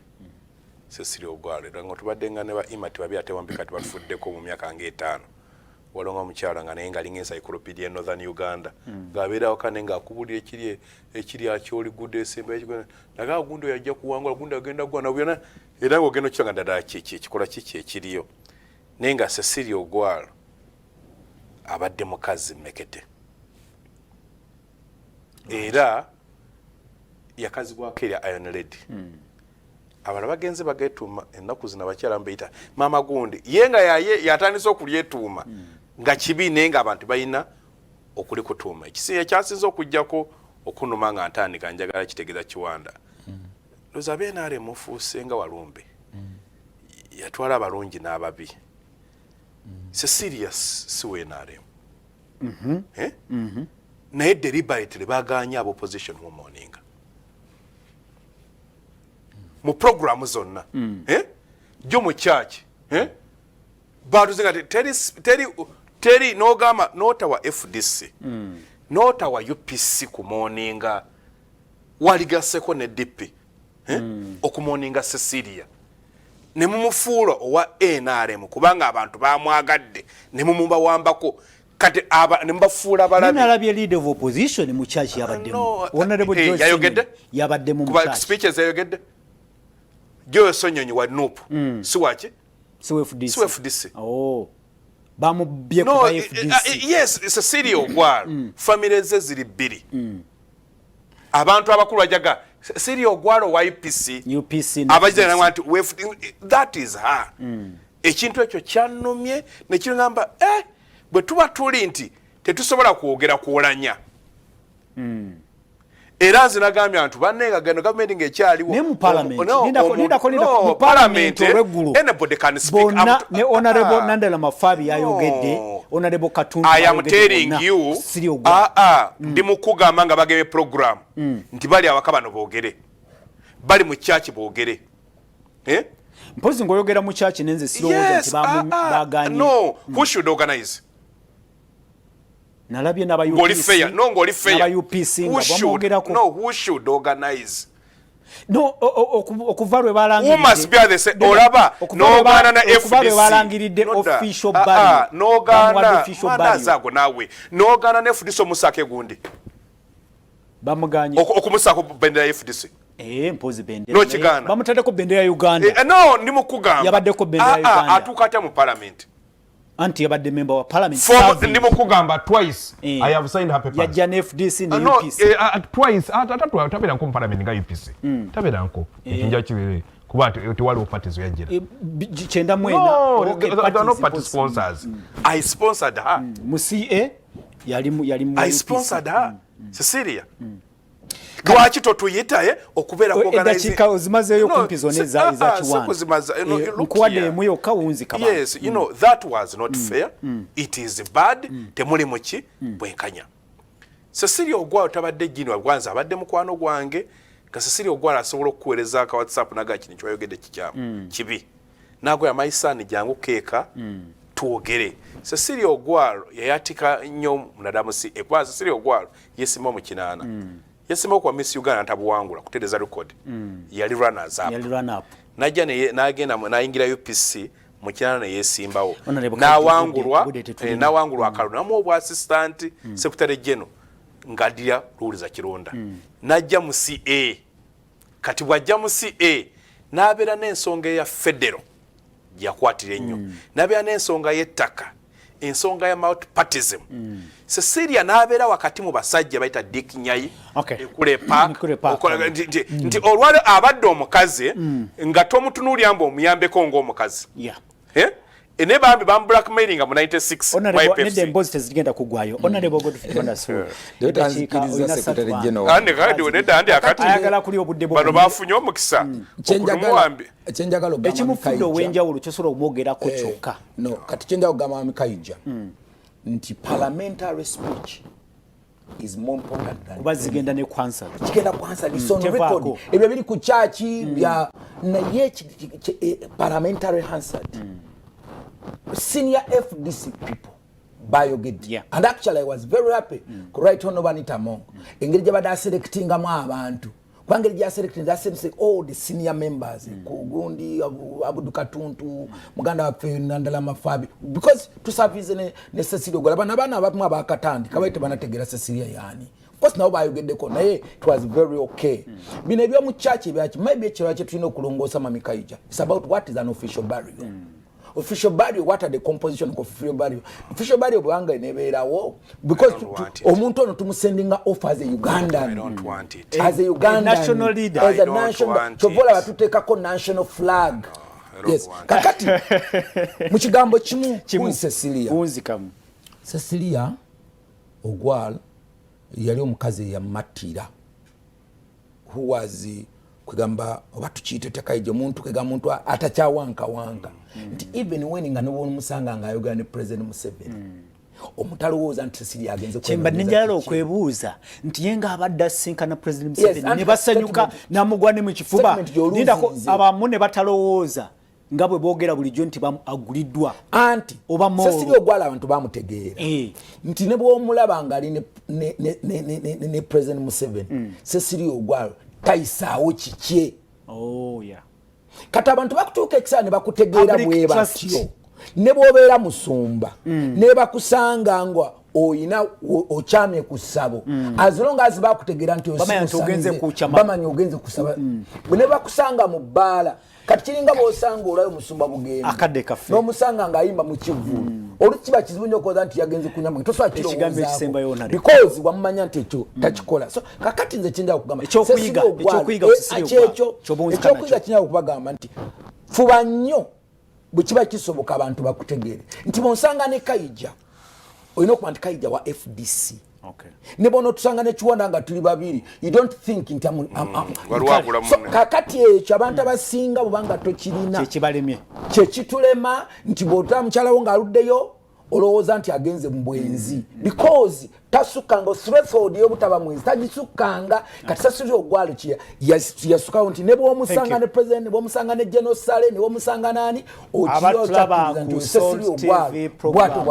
Cecilia Ogwal. Era nga tubadde nga ne ba Imat babi ate wambi kati bafuddeko mu myaka nga 5. Walonga omukyala nga naye nga alinga encyclopedia Northern Uganda ng'abeerawo kane ng'akubulira ekiri akyoli gudde esemba naga gundo yajja kuwangula gundo agenda gwana byonna era ng'ogenda okiranga ddala ekikola kiki ekiriyo naye nga Cecilia Ogwal abadde mukazi mmekete era yakazibwako erya Iron Lady. Abala bagenze bagetuuma ennaku zino abakyala mbayita maama gundi ye nga yatandise okulyetuuma nga kibi naye nga abantu balina okulikutuuma. Ekiseera kyasinza okujjako okunuma nga ntandika njagala kitegeeza Kiwanda loza abenaale mufuuse nga Walumbe yatwala abalungi n'ababi. Cecilia si weenaalemu naye deliberately baganye aba opposition mu morning mu programu zonna jo mu church baduzinga teri nogama nota wa FDC nota wa UPC ku morninga waligaseko ne DP okumoninga Cecilia ne mumufuula owa NRM kubanga abantu bamwagadde ne mumumba wambako kati ne mbafuula balabi nalabye leader of opposition mu church yabaddemu Honorable George yayogedde yabaddemu mu church speeches yayogedde Joe Sonyonyi wa NUP siwache FDC oh bamubye ku FDC yes Cecilia Ogwal family ze ziri bbiri abantu abakulu ajaga Cecilia Ogwal wa UPC abajja nti that is her ekintu ekyo kyanumye ne kirangamba bwe tuba tuli nti tetusobola kwogera kuolanya era zinagambya abantu bannenga gano government ng'ekyaliwo ne mu parliament mu parliament olw'eggulu anybody can speak ne Honorable Nandala Mafabi yayogedde Honorable Katundu I am telling you ndi mukugamba nga bagebe program nti bali awakabano boogere bali mu church boogere mpozi ngoyogera mu church nenze sirowooza nti baganye no who should organize nalabye n'aba UPC ngoli fair no ngoli fair n'aba UPC nga bamwogerako no who should organize no okuva lwe balangiride who must be the same olaba n'ogaana na FDC okuva lwe balangiride official body n'ogaana manazago nawe n'ogaana na FDC omusake gundi bamuganye okumusako bendera ya FDC mpozi bendera no kigana bamutadeko bendera ya Uganda no ndi mukugamba yabadeko bendera ya Uganda atukata mu parliament anti yabadde member wa parliament ndi mukugamba twice I have signed her papers ya NFDC ni UPC twice atatu tabera nko parliament nga UPC tabera nko kinja kiwe kuba tiwali parties yajira chenda mwena no party sponsors I sponsored her mu CA yali I sponsored her Cecilia lwaki totuyita okubeera kuorganize ozimazeeyo kumpizo neza kiwanda muyo kawunzi kaba yes you know that was not fair it is bad temuli muki bwenkanya Cecilia Ogwal tabadde jino gwanza abadde mukwano gwange ka Cecilia Ogwal asobola okuweereza ka WhatsApp naga kino kyoyogedde kikyamu kibi nago ya maisani jangu keeka tuogere Cecilia Ogwal yayatika nnyo munadamu si ekwaza Cecilia Ogwal yesima mu kinana yesima kwa Miss Uganda ntabuwangula kutereza record yali runners up najja nagenda nayingira UPC mu kinana ne yesimbawo nawangulwa akalu namu obwa assistant secretary general ngadia ruliza kironda najja mu CA kati bwajja mu CA nabera n'ensonga ya federal yakwatire nnyo nabera n'ensonga y'ettaka ensonga ya multipartyism Cecilia nabera wakati mu basajja baita Dick Nyai kulepa nti olwale abadde omukazi nga tomutunulyamba omuyambeko ng'omukazi ene bambi bam blackmailing mu 96 honorable nede mbozi tezigenda kugwayo honorable Godfrey tanzikiriza secretary general ande kadi oneda ande akati ayagala kuli obudde bano bafunye omukisa chenjagalo gama ekimufundo wenjawulo kyosobola omwogerako kyokka no kati chenjagalo gama KAIJA nti parliamentary speech is more important than bazigenda ne kwanza kigenda kwanza lisono record ebyo biri ku church bya naye parliamentary Hansard senior FDC people bayogedde and actually I was very happy ku right on Obanita Mongo engeri gye bada selectinga mu abantu kwangeri gya selecting that say all the senior members ku gundi Abudu Katuntu muganda wa Nandala Mafabi because to service ne Cecilia Ogwal bana abamu abakatandi kabaite banategera Cecilia yani because now bayogeddeko naye it was very okay bino ebyo mu church byaki maybe ekiro kye tulina okulongoosa mami KAIJA it's about what is an official burial official burial what are the composition of official burial bwanga enebeerawo because omuntu ono tumusendinga off as a Ugandan I don't want it as a Ugandan national leader as a national chovola batutekako national flag yes kakati mu kigambo kimu Cecilia kunzikamu Cecilia Ogwal yali omukazi yamatira who was kugamba obatukiite tekaije muntu kega muntu atachawanga nti even when nga nobona musanga nga ayogana ne president Museveni omutalowooza nti Cecilia agenze chemba ninjala okwebuuza nti yenga abadda sinkana president Museveni ne basanyuka namugwane mu kifuba nindako abamu ne batalowooza nga bwe boogera bulijjo nti aguliddwa anti Cecilia Ogwal abantu bamutegeera nti ne bw'omulaba nga ali ne president Museveni Cecilia Ogwal taisaawo kikye kati abantu bakutuuka ekisa ne bakutegeera bwe batyo ne bw'obeera musumba ne bakusanga nga oyina okyamye ku ssabo as long as bakutegeera nti bamanya ogenze kusaba ne bakusanga mu bbaala kati kiringa bw'osanga olayo musumba bugenda n'omusanga ng'ayimba mu kivulu olukiba kizibu nnyo okoza nti yagenze kunyama tosobola kirowoozaako because wamumanya nti ekyo takikola so kakati nze kyenjala kugamba ekyokuyiga kyenjala okubagamba nti fuba nnyo bwe kiba kisoboka abantu bakutegeere nti bonsanga ne KAIJA olina okuba nti KAIJA wa FDC ne bono tusanga ne kiwanda nga tuli babiri you don't think nti kakati ekyo abantu abasinga bubanga tokirina kyekibalemye kyekitulema nti bw'otula mukyalawo ng'aluddeyo olowooza nti agenze mu bwenzi because tasukanga threshold y'obutaba mwenzi tagisukanga kati Cecilia Ogwal yasukawo nti ne bw'omusanga ne president ne bw'omusanga ne General Sale ne bw'omusanga nani abatulaba ku Salt TV program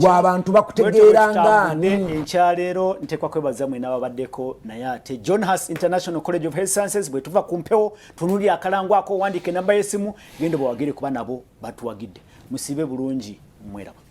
abantu bakutegeera ngani enkyaleero ntekwa kwebaza mwe n'ababaddeko naye ate John Haas International College of Health Sciences bwe tuva ku mpewo tunuli akalangwako wandike namba y'essimu genda bwawagire kuba nabo batuwagidde musibe bulungi mweraba.